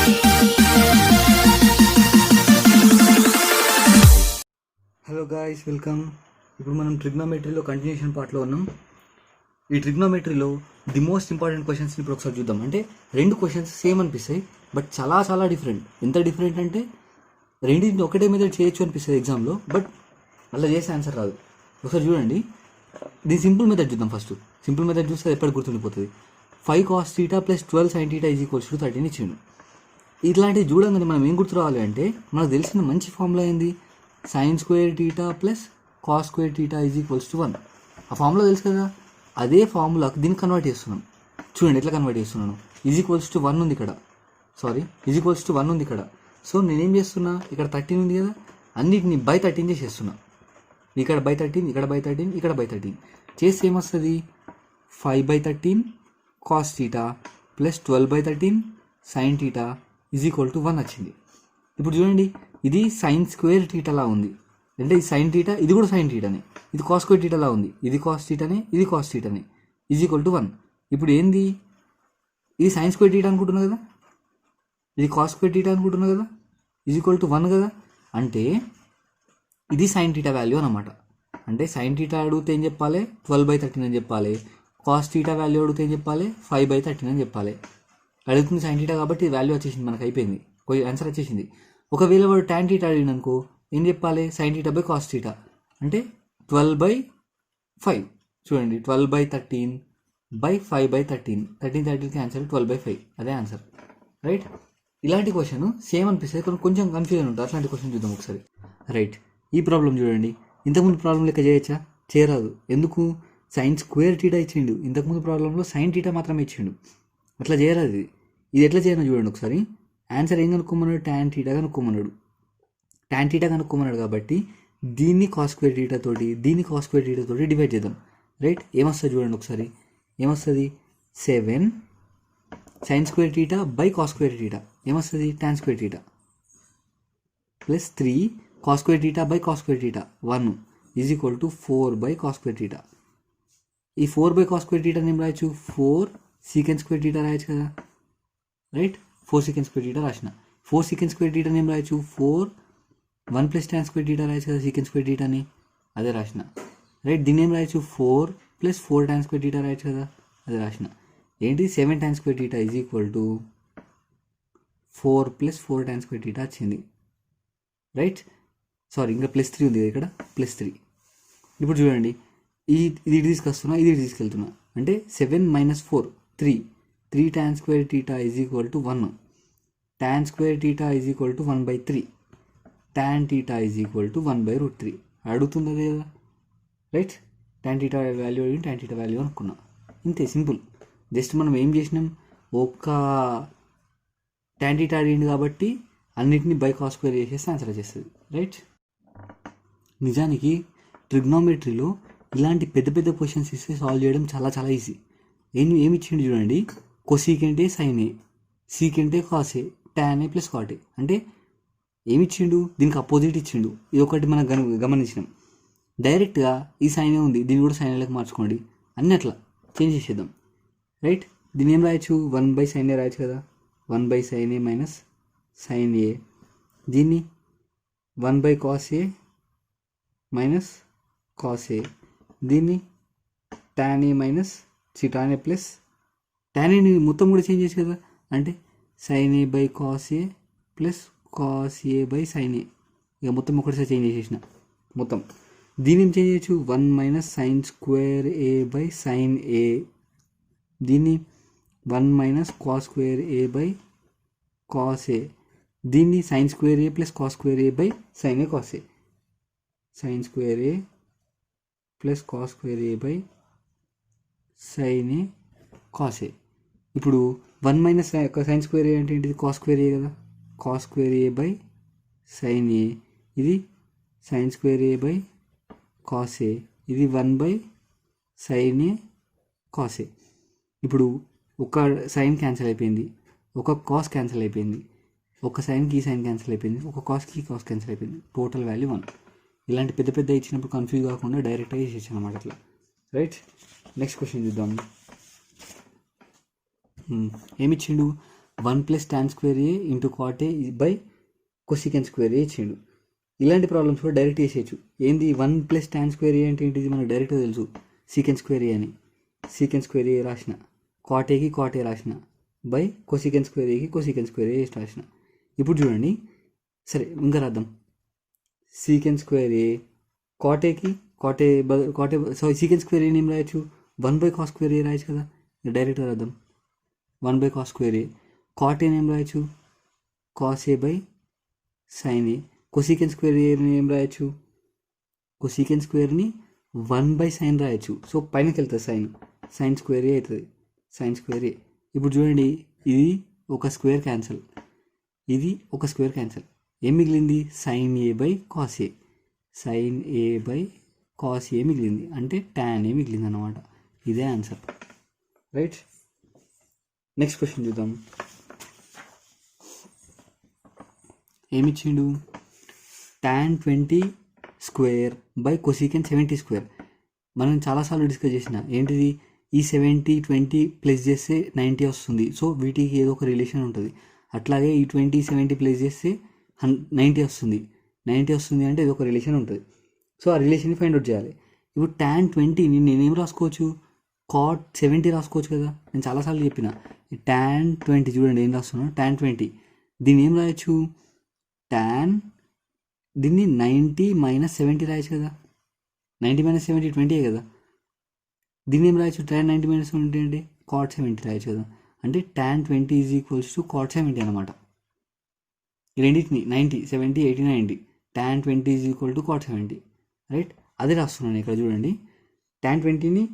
Hello guys, welcome. ఇప్పుడు మనం ట్రిగ్నోమెట్రీలో continuation పార్ట్లో ఉన్నాం. ఈ ట్రిగ్నోమెట్రీలో ది మోస్ట్ ఇంపార్టెంట్ క్వశ్చన్స్ని ఇప్పుడు ఒకసారి చూద్దాం. అంటే రెండు క్వశ్చన్స్ సేమ్ అనిపిస్తాయి, బట్ చాలా చాలా డిఫరెంట్. ఎంత డిఫరెంట్ అంటే రెండింటిని ఒకటే మీద చేయొచ్చు అనిపిస్తుంది ఎగ్జామ్లో, బట్ అలా చేసే ఆన్సర్ రాదు. ఒకసారి చూడండి. దీని సింపుల్ మెథడ్ చూద్దాం. ఫస్ట్ సింపుల్ మెథడ్ చూస్తే ఎప్పటికి గుర్తుండిపోతుంది. 5 cos θ + 12 sin θ = 13 ఇచ్చిండు. ఇట్లాంటివి చూడంగానే మనం ఏం గుర్తు రావాలి అంటే, మనకు తెలిసిన మంచి ఫార్ములా ఏంది? sin² θ + cos² θ = 1. ఆ ఫార్ములా తెలుసు కదా. అదే ఫార్ములాకి దీన్ని కన్వర్ట్ చేస్తున్నాం. చూడండి ఎట్లా కన్వర్ట్ చేస్తున్నాను. =1 ఉంది ఇక్కడ, =1 ఉంది ఇక్కడ. సో నేనేం చేస్తున్నా, ఇక్కడ 13 ఉంది కదా, అన్నిటిని బై 13 చేసేస్తున్నా. ఇక్కడ బై 13, ఇక్కడ బై 13, ఇక్కడ బై 13 చేస్తే ఏమొస్తుంది? 5/13 cos θ + 12/13 sin θ = 1 వచ్చింది. ఇప్పుడు చూడండి, ఇది sin² θ లా ఉంది, అంటే ఇది sin θ, ఇది కూడా sin θనే. ఇది cos² θ లా ఉంది, ఇది cos θనే, ఇది cos θనే, =1. ఇప్పుడు ఏంది? ఇది sin² θ అనుకుంటున్నా కదా, ఇది cos² θ అనుకుంటున్నా కదా, =1 కదా. అంటే ఇది sin θ వాల్యూ అనమాట. అంటే sin θ అడిగితే ఏం చెప్పాలి? 12/13 అని చెప్పాలి. cos θ వాల్యూ అడిగితే ఏం చెప్పాలి? 5/13 అని చెప్పాలి. అడుగుతుంది sin θ కాబట్టి వాల్యూ వచ్చేసింది, మనకు అయిపోయింది, ఆన్సర్ వచ్చేసింది. ఒకవేళ వాడు tan θ అడిగిన అనుకో, ఏం చెప్పాలి? sin θ / cos θ అంటే 12/5. చూడండి, 12/13 / 5/13, 13 ఆన్సర్ 12/5, అదే ఆన్సర్, రైట్. ఇలాంటి క్వశ్చన్ సేమ్ అనిపిస్తుంది, కొంచెం కన్ఫ్యూజన్ ఉంటుంది. అట్లాంటి క్వశ్చన్ చూద్దాం ఒకసారి, రైట్. ఈ ప్రాబ్లం చూడండి. ఇంతకుముందు ప్రాబ్లం లెక్క చేయొచ్చా? చేయరాదు. ఎందుకు? sin² θ ఇచ్చిండు. ఇంతకుముందు ప్రాబ్లంలో sin θ మాత్రమే ఇచ్చిండు. అట్లా చేయరాదు. ఇది ఎట్లా చేయను చూడండి ఒకసారి. ఆన్సర్ ఏం కనుక్కోమన్నాడు? tan θ కనుక్కోమన్నాడు. tan θ కనుక్కోమన్నాడు కాబట్టి దీన్ని cos² θ తోటి, దీన్ని cos² θ తోటి డివైడ్ చేద్దాం, రైట్. ఏమొస్తుంది చూడండి ఒకసారి. ఏమొస్తుంది? 7 sin² θ / cos² θ ఏమొస్తుంది? tan² θ + 3 cos² θ / cos² θ 1 = 4/cos² θ. ఈ 4/cos² θ ఏం రాయొచ్చు? 4 sec² θ రాయొచ్చు కదా, రైట్. 4 sec² θ రాసిన. 4 sec² θ ఏం రాయొచ్చు? 4 1 + tan² θ రాయొచ్చు కదా, sec² θ అని, అదే రాసిన, రైట్. దీన్ని ఏం రాయొచ్చు? 4 + 4 tan² θ రాయొచ్చు కదా, అదే రాసిన. ఏంటి? 7 tan² θ = 4 + 4 tan² θ వచ్చింది, రైట్. సారీ, ఇంకా +3 ఉంది కదా ఇక్కడ, +3. ఇప్పుడు చూడండి, ఇది తీసుకొస్తున్నా, ఇది తీసుకెళ్తున్నా. అంటే 7 - 4 3 tan² θ = 1, tan² θ = 1/3, tan θ = 1/√3. అడుగుతుంది అదే కదా, రైట్. tan θ వాల్యూ అడిగి tan θ వాల్యూ అనుకున్నా. ఇంతే, సింపుల్. జస్ట్ మనం ఏం చేసినాం, ఒక్క tan θ అడిగింది కాబట్టి అన్నిటిని బై cos² చేసేస్తే ఆన్సర్ వచ్చేస్తుంది, రైట్. నిజానికి ట్రిగ్నోమెట్రీలో ఇలాంటి పెద్ద పెద్ద క్వశ్చన్స్ ఇస్తే సాల్వ్ చేయడం చాలా చాలా ఈజీ. ఏమి ఇచ్చిండు చూడండి. cosecant A sin A, secant A cos A, tan A + cot A. అంటే ఏమి ఇచ్చిండు? దీనికి అపోజిట్ ఇచ్చిండు. ఇది ఒకటి మనం గమనించినాం. డైరెక్ట్గా ఈ సైన్ ఉంది, దీన్ని కూడా సైన్ ఏలకు మార్చుకోండి, అన్నీ అట్లా చేంజ్ చేసేద్దాం, రైట్. దీన్ని ఏం రాయొచ్చు? 1/sin A రాయొచ్చు కదా, 1/sin A - sin A. దీన్ని 1/cos A - cos A. దీన్ని tan A - tan A + tan A మొత్తం కూడా చేంజ్ చేసి కదా, అంటే sin A/cos A + cos A/sin A. ఇక మొత్తం ఒకటిసారి చేంజ్ చేసేసిన మొత్తం. దీన్ని ఏం చేంజ్ చేయొచ్చు? 1 - sin² A/sin A. దీన్ని 1 - cos² A/cos A. దీన్ని sin² A + cos² A/sin A cos A. sin² A + cos² A/sin A cos A. ఇప్పుడు 1 - sin² A అంటే ఏంటిది? cos² A కదా, cos² A/sin A. ఇది sin² A/cos A. ఇది 1/sin A cos A. ఇప్పుడు ఒక sign cancel అయిపోయింది, ఒక కాస్ క్యాన్సిల్ అయిపోయింది, ఒక సైన్కి ఈ సైన్ క్యాన్సిల్ అయిపోయింది, ఒక కాస్కి కాస్ క్యాన్సిల్ అయిపోయింది, టోటల్ వాల్యూ 1. ఇలాంటి పెద్ద పెద్ద ఇచ్చినప్పుడు కన్ఫ్యూజ్ కాకుండా డైరెక్ట్గా చేసేసాను అనమాట అట్లా, రైట్. నెక్స్ట్ క్వశ్చన్ చూద్దాం. ఏమిచ్చిండు? 1 + tan² A into cot A by cosecant² A ఇచ్చిండు. ఇలాంటి ప్రాబ్లమ్స్ కూడా డైరెక్ట్ చేసేయచ్చు. ఏంది 1 + tan² A అంటే ఏంటిది మనకు డైరెక్ట్గా తెలుసు, secant² A అని. secant² A రాసిన, cot Aకి cot A రాసిన, బై cosecant² Aకి cosecant² A రాసిన. ఇప్పుడు చూడండి, సరే ఇంకా రాద్దాం. secant² A cot Aకి cot A secant² A ఏం రాయొచ్చు, 1/cos² A రాయొచ్చు కదా. డైరెక్ట్గా రాద్దాం, 1/cos² A. cot A ఏం రాయొచ్చు, cos A by sin A. cosecant² A ఏం రాయొచ్చు, cosecant²ని 1/sin రాయొచ్చు. సో పైనకి వెళ్తుంది sin² A అవుతుంది, sin²A. ఇప్పుడు చూడండి, ఇది ఒక స్క్వేర్ క్యాన్సల్, ఇది ఒక స్క్వేర్ క్యాన్సల్. ఏం మిగిలింది, sin A by cos A. sin A by cos A మిగిలింది, అంటే tan A మిగిలింది అన్నమాట. ఇదే ఆన్సర్, రైట్. నెక్స్ట్ క్వశ్చన్ చూద్దాం. ఏమిచ్చిండు, tan 20² బై cosecant 70². మనం చాలాసార్లు డిస్కస్ చేసిన ఏంటిది, ఈ 70 20 ప్లస్ చేస్తే 90 వస్తుంది. సో వీటికి ఏదో ఒక రిలేషన్ ఉంటుంది. అట్లాగే ఈ 20 70 ప్లస్ చేస్తే 90 వస్తుంది. 90 వస్తుంది అంటే ఏదో ఒక రిలేషన్ ఉంటుంది. సో ఆ రిలేషన్ని ఫైండ్ అవుట్ చేయాలి. ఇప్పుడు tan 20ని నేనేం రాసుకోవచ్చు, cot 70 రాసుకోవచ్చు కదా. నేను చాలాసార్లు చెప్పిన tan 20 చూడండి ఏం రాస్తున్నాను, tan 20 దీన్ని ఏం రాయొచ్చు, దీన్ని 90 - 70 రాయొచ్చు కదా. 90 - 70 20 కదా. దీన్ని ఏం రాయొచ్చు, tan 90 - 70 అంటే cot 70 రాయొచ్చు కదా. అంటే tan 20 = cot 70 అనమాట. ఈ రెండింటిని 90 70 80 90, tan 20 = cot 70, రైట్. అదే రాస్తున్నాను ఇక్కడ చూడండి. tan 20ని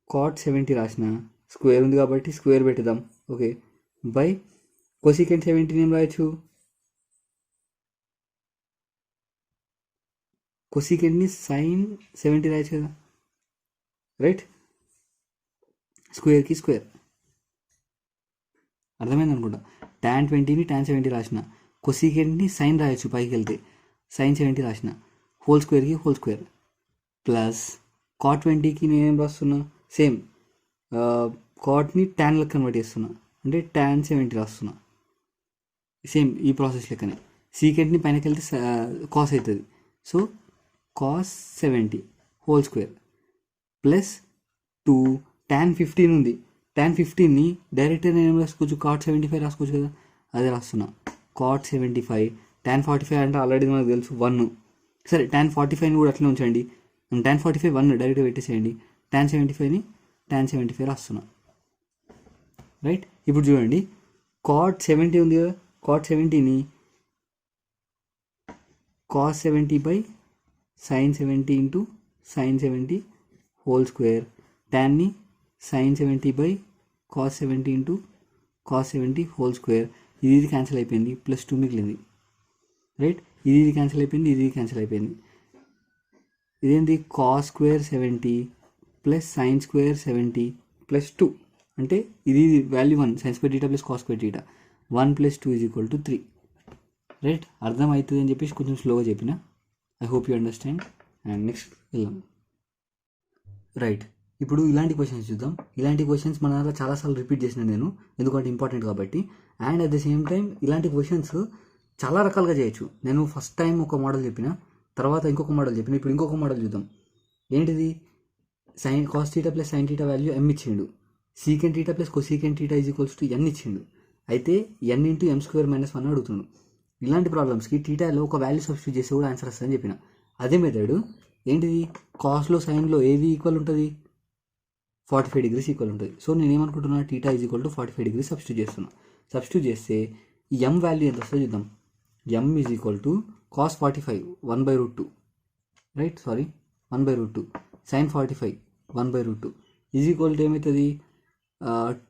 cot 70 రాసిన, స్క్వేర్ ఉంది కాబట్టి స్క్వేర్ పెట్టుదాం, ఓకే, బై cosecant 70 ఏం రాయొచ్చు, cosecantని sin 70 రాయొచ్చు కదా, రైట్. స్క్వేర్కి స్క్వేర్, అర్థమైంది అనుకుంటా. tan 20ని tan 70 రాసిన, cosecantని sin రాయొచ్చు పైకి వెళ్తే, sin 70 రాసిన, హోల్ స్క్వేర్కి హోల్ స్క్వేర్, ప్లస్ cot 20కి నేనేం రాస్తున్నా, సేమ్ cotని tan లెక్క కన్వర్ట్ చేస్తున్నా, అంటే tan 70 రాస్తున్నా. సేమ్ ఈ ప్రాసెస్ లెక్కనే. secantని పైనకి వెళ్తే cos అవుతుంది. So cos 70 whole square plus 2 tan 15 ఉంది. tan 15ని డైరెక్ట్గా నేను ఏం రాసుకోవచ్చు, cot 75 రాసుకోవచ్చు కదా. అదే రాస్తున్నా, cot 75. tan 45 అంటే ఆల్రెడీ మనకు తెలుసు 1. సరే tan 45ని కూడా అట్లనే ఉంచండి, tan 45 1 డైరెక్ట్గా పెట్టేసేయండి. tan 75ని tan 75 రాస్తున్నా, రైట్. ఇప్పుడు చూడండి, cot 70 ఉంది కదా, cot 70ని cos 70 by sin 70 into sin 70 whole square, tanని sin 70 by cos 70 into cos 70 whole square. ఇది క్యాన్సిల్ అయిపోయింది, ప్లస్ 2 మిగిలింది, రైట్. ఇది క్యాన్సిల్ అయిపోయింది, ఇది క్యాన్సిల్ అయిపోయింది. ఇదేంటి, cos² 70 ప్లస్ sin² 70 ప్లస్ 2, అంటే ఇది value 1, sin² θ plus cos² θ. 1 + 2 = 3, right. అర్థమవుతుంది అని చెప్పేసి కొంచెం స్లోగా చెప్పిన. I hope you understand. And next వెళ్దాం, రైట్. ఇప్పుడు ఇలాంటి క్వశ్చన్స్ చూద్దాం. ఇలాంటి క్వశ్చన్స్ మన దాంట్లో చాలాసార్లు రిపీట్ చేసిన నేను, ఎందుకంటే ఇంపార్టెంట్ కాబట్టి. And at the same time ఇలాంటి క్వశ్చన్స్ చాలా రకాలుగా చేయొచ్చు. నేను ఫస్ట్ టైం ఒక మోడల్ చెప్పిన, తర్వాత ఇంకొక మోడల్ చెప్పిన, ఇప్పుడు ఇంకొక మోడల్ చూద్దాం. ఏంటిది, cos θ ప్లస్ sin θ వాల్యూ m ఇచ్చిండు, secant θ ప్లస్ cosecant θ = n ఇచ్చిండు. అయితే n × m² - 1 అడుగుతుండు. ఇలాంటి ప్రాబ్లమ్స్కి థీటాలో ఒక వాల్యూ సబ్స్టిట్యూట్ చేస్తే కూడా ఆన్సర్ వస్తుందని చెప్పిన. అదే మెథడ్ ఏంటిది, కాస్లో సైన్లో ఏది ఈక్వల్ ఉంటుంది, 45 degrees ఈక్వల్ ఉంటుంది. సో నేను ఏమనుకుంటున్నా, θ = 45 degrees సబ్స్టిట్యూట్ చేస్తున్నా. సబ్స్టిట్యూట్ చేస్తే ఈ m వాల్యూ ఎంత వస్తుందో చూద్దాం. m = cos 45 1/√2, right, sorry 1/√2, sin 45 1/√2 ఏమవుతుంది,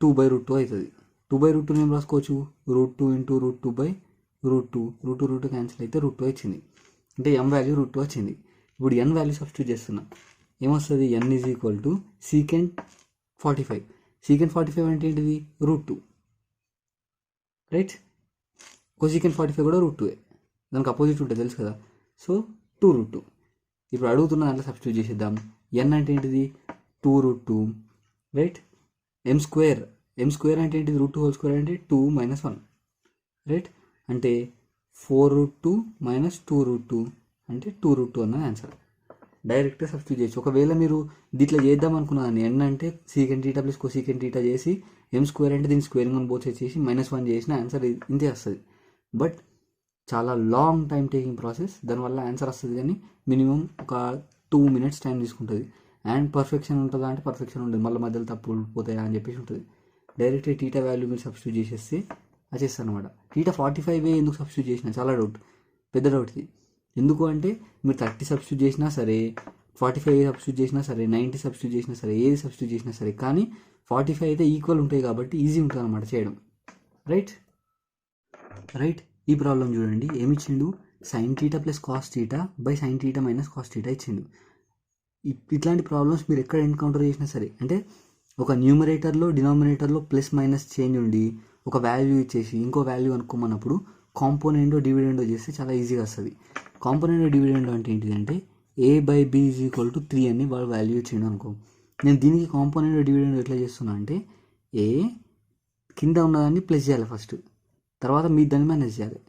2/√2 అవుతుంది. 2/√2 ఏం రాసుకోవచ్చు, √2 × √2/√2, √2 క్యాన్సిల్ అయితే √2 వచ్చింది, అంటే m వాల్యూ √2 వచ్చింది. ఇప్పుడు n వాల్యూ సబ్స్టిట్యూట్ చేస్తున్నా, ఏమొస్తుంది, n = secant 45. secant 45 అంటే ఏంటిది, √2, రైట్. cosecant 45 కూడా √2, దానికి అపోజిట్ ఉంటుంది తెలుసు కదా. సో 2√2. ఇప్పుడు అడుగుతున్న దాంట్లో సబ్స్టిట్యూట్ చేసేద్దాం. n అంటే ఏంటిది, 2√2, రైట్. m² ఎం స్క్వేర్ అంటే ఏంటి, రూట్ 2 హోల్ స్క్వేర్ అంటే 2 - 1, రైట్. అంటే 4√2 - 2√2 అంటే 2√2 అన్నది ఆన్సర్. డైరెక్ట్గా సబ్స్టిట్యూట్ చేయొచ్చు. ఒకవేళ మీరు దీంట్లో చేద్దాం అనుకున్నాను ఎన్ అంటే secant theta plus cosecant theta చేసి ఎం స్క్వేర్ అంటే దీని స్క్వేరింగ్ ఆన్ బోత్ సైడ్స్ చేసి -1 చేసిన ఆన్సర్ ఇంతే వస్తుంది. బట్ చాలా లాంగ్ టైం టేకింగ్ ప్రాసెస్, దానివల్ల ఆన్సర్ వస్తుంది కానీ మినిమం ఒక 2 minutes టైం తీసుకుంటుంది. అండ్ పర్ఫెక్షన్ ఉంటుందా అంటే పర్ఫెక్షన్ ఉంటుంది, మళ్ళీ మధ్యలో తప్పులు పోతాయా అని చెప్పేసి ఉంటుంది. డైరెక్ట్గా థీటా వాల్యూ మీరు సబ్స్టిట్యూట్ చేసేస్తే వచ్చేస్తాను అనమాట. థీటా 45 ఎందుకు సబ్స్టిట్యూట్ చేసిన, చాలా డౌట్, పెద్ద డౌట్ ఇది. ఎందుకు అంటే మీరు 30 సబ్స్టిట్యూట్ చేసినా సరే, 45 సబ్స్టిట్యూట్ చేసినా సరే, 90 సబ్స్టిట్యూట్ చేసినా సరే, ఏది సబ్స్టిట్యూట్ చేసినా సరే, కానీ 45 అయితే ఈక్వల్ ఉంటాయి కాబట్టి ఈజీ ఉంటుంది అనమాట చేయడం, రైట్. ఈ ప్రాబ్లం చూడండి, ఏమి ఇచ్చిండు, sine theta plus cos theta by sine theta minus cos theta ఇచ్చిండు. ఇట్లాంటి ప్రాబ్లమ్స్ మీరు ఎక్కడ ఎన్కౌంటర్ చేసినా సరే, అంటే ఒక న్యూమరేటర్లో డినామినేటర్లో ప్లస్ మైనస్ చేంజ్ ఉండి ఒక వాల్యూ ఇచ్చేసి ఇంకో వాల్యూ అనుకోమన్నప్పుడు కాంపోనెంటో డివిడెండో చేస్తే చాలా ఈజీగా వస్తుంది. కాంపోనెంట్ డివిడెండ్ అంటే ఏంటిదంటే a/b = 3 అని వాడు వాల్యూ ఇచ్చిండు అనుకో. నేను దీనికి కాంపోనెంట్ డివిడెండ్ ఎట్లా చేస్తున్నా అంటే ఏ కింద ఉన్నదాన్ని ప్లస్ చేయాలి ఫస్ట్, తర్వాత మీ దాన్ని మైనస్ చేయాలి.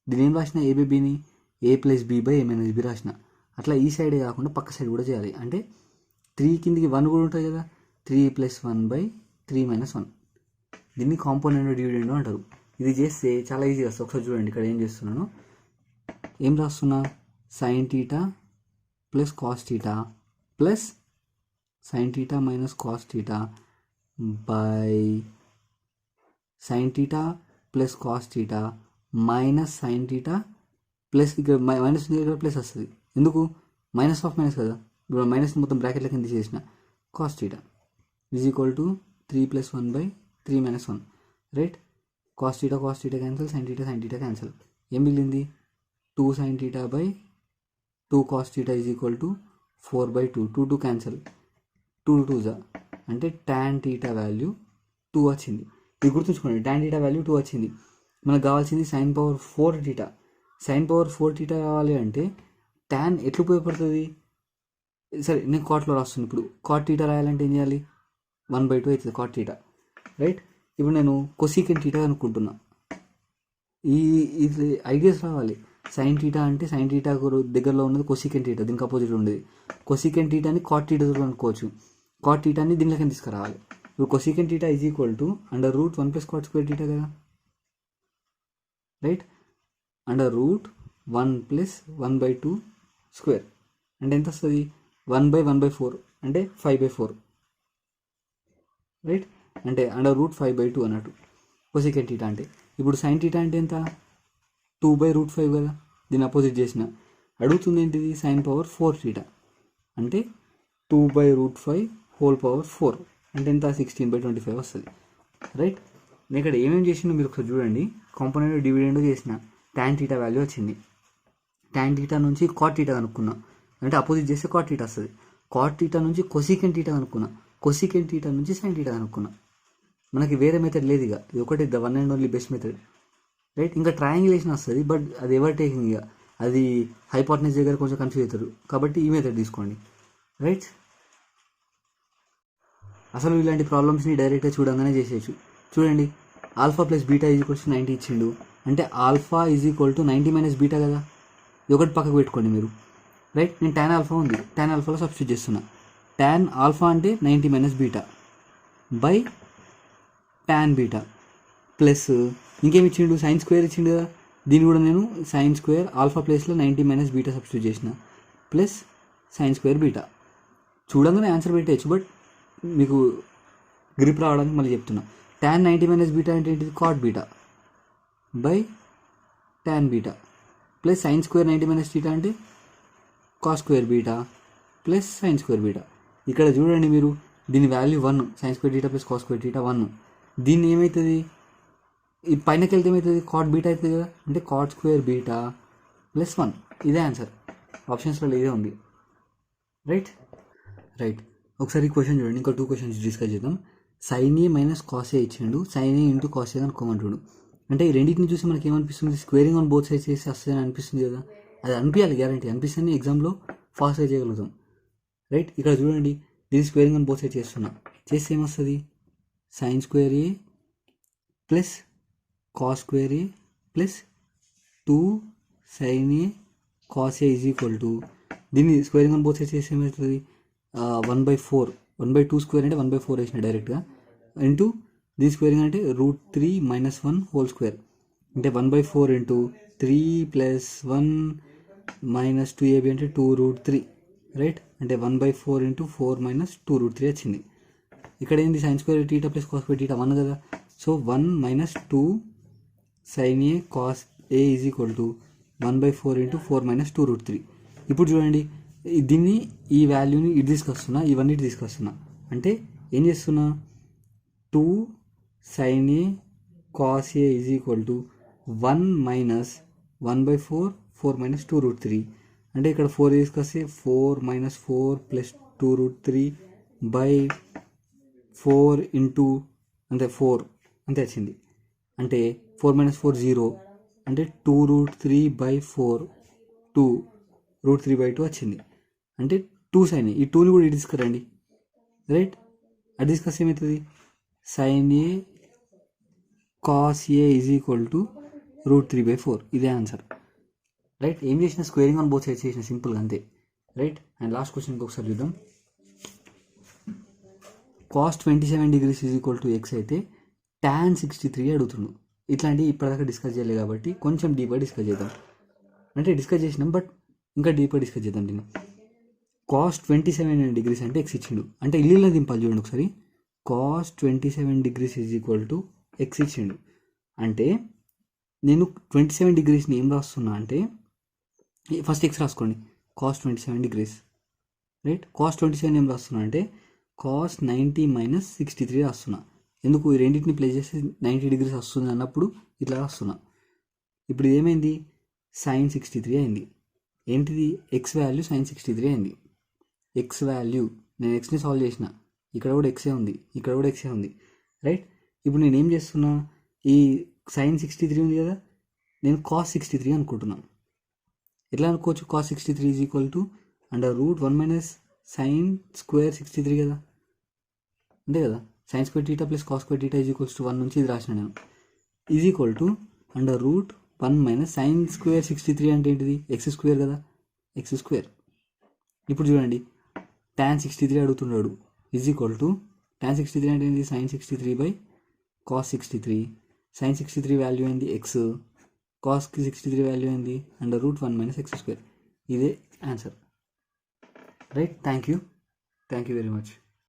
దీని ఏం రాసిన, a/bని a+b/a-b రాసిన. అట్లా ఈ సైడే కాకుండా పక్క సైడ్ కూడా చేయాలి. అంటే 3 కిందికి 1 కూడా ఉంటుంది కదా, 3 + 1/3 - 1. దీన్ని కాంపోనెంట్ డివిడెండ్ అంటారు. ఇది చేస్తే చాలా ఈజీగా వస్తుంది. ఒకసారి చూడండి, ఇక్కడ ఏం చేస్తున్నాను, ఏం రాస్తున్నా, sine theta plus cos theta plus sine theta minus cos theta by sine theta plus cos theta minus sine theta plus, ఇక్కడ మైనస్ దగ్గర ప్లస్ వస్తుంది. ఎందుకు, మైనస్ ఆఫ్ మైనస్ కదా, ఇప్పుడు మైనస్ మొత్తం బ్రాకెట్ల కింద చేసిన. Cos theta = 3 + 1/3 - 1, right. Cos theta cancel, sine theta cancel. ఏం మిగిలింది, 2 sin theta by 2 cos theta = 4/2. 2 cancel, 2 2s అంటే tan theta వాల్యూ 2 వచ్చింది. ఇది గుర్తుంచుకోండి, tan theta వాల్యూ 2 వచ్చింది. మనకు కావాల్సింది sin power 4 theta. sin power 4 theta కావాలి అంటే tan ఎట్లా ఉపయోగపడుతుంది, సరే నేను కాట్లో రాస్తున్నాను. ఇప్పుడు cot theta రాయాలంటే ఏం చేయాలి, 1/2 అవుతుంది cot theta, రైట్. ఇప్పుడు నేను కొసీకెంట్ థీటా అనుకుంటున్నా. ఇది ఐడియాస్ రావాలి. సైన్ థీటా అంటే సైన్ థీటా దగ్గరలో ఉన్నది కొసీకెంట్ థీటా, దీనికి అపోజిట్ ఉండేది. కొసీకెంట్ థీటాని కాట్ థీటాతో అనుకోవచ్చు, కాట్ థీటాని దీనిలోకి తీసుకురావాలి. ఇప్పుడు cosecant theta = √1 + cot square theta కదా, రైట్. √1 + 1/2 స్క్వేర్ అంటే ఎంత వస్తుంది, 1/1/4 అంటే 5/4, రైట్. అంటే √5/2 అన్నట్టు కొసీకెంట్ థీటా అంటే. ఇప్పుడు సైన్ థీటా అంటే ఎంత, 2/√5 కదా, దీన్ని అపోజిట్ చేసిన. అడుగుతుంది ఏంటిది, సైన్ పవర్ 4 theta అంటే 2/√5 హోల్ పవర్ 4 అంటే ఎంత, 16/25 వస్తుంది, రైట్. నేను ఇక్కడ ఏమేమి చేసినా మీరు ఒకసారి చూడండి. కాంపోనెంట్ డివిడెండ్ చేసిన, tan theta వాల్యూ వచ్చింది. tan theta నుంచి cot theta కనుక్కున్నా, అంటే అపోజిట్ చేస్తే cot theta వస్తుంది. cot theta నుంచి కొసీకెంట్ థీటా కనుక్కున్నా, కొసీకెంట్ థీటా నుంచి సైన్ థీటా కనుక్కున్నా. మనకి వేరే మెథడ్ లేదు, ఇక ఇది ఒకటి the one and only best method, right. ఇంకా ట్రయాంగులేషన్ వస్తుంది, బట్ అది ఎవర్ టేకింగ్, ఇక అది హైపోటెనస్ దగ్గర కొంచెం కన్ఫ్యూజ్ అవుతారు, కాబట్టి ఈ మెథడ్ తీసుకోండి, రైట్. అసలు ఇలాంటి ప్రాబ్లమ్స్ని డైరెక్ట్గా చూడంగానే చేసేయచ్చు. చూడండి, α + β = 90 ఇచ్చిండు, అంటే α = 90 - β కదా, ఇది ఒకటి పక్కకు పెట్టుకోండి మీరు, రైట్. నేను tan α ఉంది, tan ఆల్ఫాలో సబ్స్టిట్యూట్ చేస్తున్నా. tan α అంటే 90 - β బై tan β ప్లస్ ఇంకేమి ఇచ్చిండు, సైన్ స్క్వేర్ ఇచ్చిండు కదా, దీన్ని కూడా నేను సైన్ స్క్వేర్ ఆల్ఫా ప్లేస్లో 90 - β సబ్స్టిట్యూట్ చేసిన ప్లస్ సైన్ స్క్వేర్ β. చూడంగానే ఆన్సర్ పెట్టేయచ్చు, బట్ మీకు గ్రిప్ రావడానికి మళ్ళీ చెప్తున్నా. tan 90 - β అంటే ఏంటిది, cot β by tan β plus sine square 90 - θ అంటే cos స్క్వేర్ β ప్లస్ సైన్ స్క్వేర్ β. ఇక్కడ చూడండి మీరు, దీని value 1, sine square θ plus cos square θ 1. దీన్ని ఏమవుతుంది, ఈ పైనకి వెళ్తే ఏమవుతుంది, cot β అవుతుంది కదా, అంటే cot స్క్వేర్ β ప్లస్ 1. ఇదే ఆన్సర్, ఆప్షన్స్లో ఇదే ఉంది, రైట్. ఒకసారి ఈ క్వశ్చన్ చూడండి, ఇంకా 2 questions డిస్కస్ చేద్దాం. sin a minus cos A ఇచ్చిండు, sin a into cos A అనుకోమంటుడు. అంటే ఈ రెండింటిని చూసి మనకి ఏమనిపిస్తుంది, స్క్వేరింగ్ ఆన్ బోత్ సైడ్స్ చేసి వస్తుంది అని అనిపిస్తుంది కదా. అది అనిపించాలి, గ్యారంటీ అనిపిస్తుంది, ఎగ్జామ్లో ఫాస్ట్గా చేయగలుగుతాం, రైట్. ఇక్కడ చూడండి, దీన్ని స్క్వేరింగ్ ఆన్ బోత్ సైడ్స్ చేస్తున్నా, చేస్తే ఏమొస్తుంది, sine square a plus cos square a plus 2 sine a cos a is equal to, దీన్ని స్క్వేరింగ్ ఆన్ బోత్ సైడ్స్ చేస్తే ఏమవుతుంది, 1/4, 1/2 స్క్వేర్ అంటే 1/4 వేసిన డైరెక్ట్గా, ఇంటూ దీని స్క్వేరింగ్ అంటే √3 - 1 హోల్ స్క్వేర్, అంటే 1/4 ఇంటూ 3 + 1 - 2ab అంటే 2√3, రైట్, అంటే 1/4 ఇంటూ 4 - 2√3 వచ్చింది. ఇక్కడ ఏంది sine square theta plus cos square theta 1 కదా, so 1 - 2 sine a cos a is equal to 1/4 into 4 - 2√3. ఇప్పుడు చూడండి, దీన్ని ఈ వాల్యూని ఇటు తీసుకొస్తున్నా, ఇవన్నీ ఇటు తీసుకొస్తున్నా, అంటే ఏం చేస్తున్నా, 2 sine a cos a is equal to 1 - 1/4 4 - 2√3, అంటే ఇక్కడ 4 తీసుకొస్తే 4 - 4 + 2√3/4 ఇంటూ అంతే 4 అంతే వచ్చింది, అంటే 4 - 4 0, అంటే 2√3/4 2√3/2 వచ్చింది, అంటే 2 సైన్ ఏ, ఈ 2ని కూడా ఇటు తీసుకురండి, రైట్, అది తీసుకొస్తే ఏమవుతుంది, sine a cos a is equal to √3/4, ఇదే ఆన్సర్, రైట్. ఏం చేసిన, స్క్వేరింగ్ ఆన్ బోత్ సైడ్స్ చేసిన, సింపుల్గా అంతే, రైట్. అండ్ లాస్ట్ క్వశ్చన్ ఇంకొకసారి చూద్దాం. cos 27 degrees is equal to X అయితే tan 63 అడుగుతుండు. ఇట్లాంటివి ఇప్పటిదాకా డిస్కస్ చేయలేదు కాబట్టి కొంచెం డీప్గా డిస్కస్ చేద్దాం, అంటే డిస్కస్ చేసినాం బట్ ఇంకా డీప్గా డిస్కస్ చేద్దాం దీన్ని. cos 27 degrees అంటే ఎక్స్ ఇచ్చిండు, అంటే ఇల్లు దింపాలి చూడండి ఒకసారి, cos 27 degrees is equal to X ఇచ్చిండు, అంటే నేను 27 degreesని ఏం రాస్తున్నా అంటే, ఫస్ట్ ఎక్స్ రాసుకోండి, cos 27 degrees, రైట్. cos 27 ఏం రాస్తున్నా అంటే cos 90 - 63 రాస్తున్నా, ఎందుకు, ఈ రెండింటిని ప్లే చేసి 90 degrees వస్తుంది అన్నప్పుడు ఇట్లా రాస్తున్నా. ఇప్పుడు ఏమైంది, sin 63 అయింది, ఏంటిది, ఎక్స్ వాల్యూ sin 63 అయింది, ఎక్స్ వాల్యూ, నేను ఎక్స్ని సాల్వ్ చేసిన, ఇక్కడ కూడా ఎక్సే ఉంది, ఇక్కడ కూడా ఎక్సే ఉంది, రైట్. ఇప్పుడు నేను ఏం చేస్తున్నా, ఈ sin 63 ఉంది కదా, నేను cos 63 అనుకుంటున్నాను. ఎట్లా అనుకోవచ్చు, cos 63 is equal to √1 - sin square 63 కదా, అంతే కదా, sin square theta plus cos square theta is equals to 1 నుంచి ఇది రాసిన నేను, is equal to √1 - sin square 63 అంటే ఏంటిది, ఎక్స్ స్క్వేర్ కదా, ఎక్స్ స్క్వేర్. ఇప్పుడు చూడండి, tan 63 అడుగుతున్నాడు, ఈజ్ ఈక్వల్ టు tan 63 అంటే ఏంటి, sin 63/cos 63, sin 63 వాల్యూ ఏంది ఎక్స్, cos 63 వాల్యూ ఏంది √1 - x². ఇదే answer, right. Thank you very much.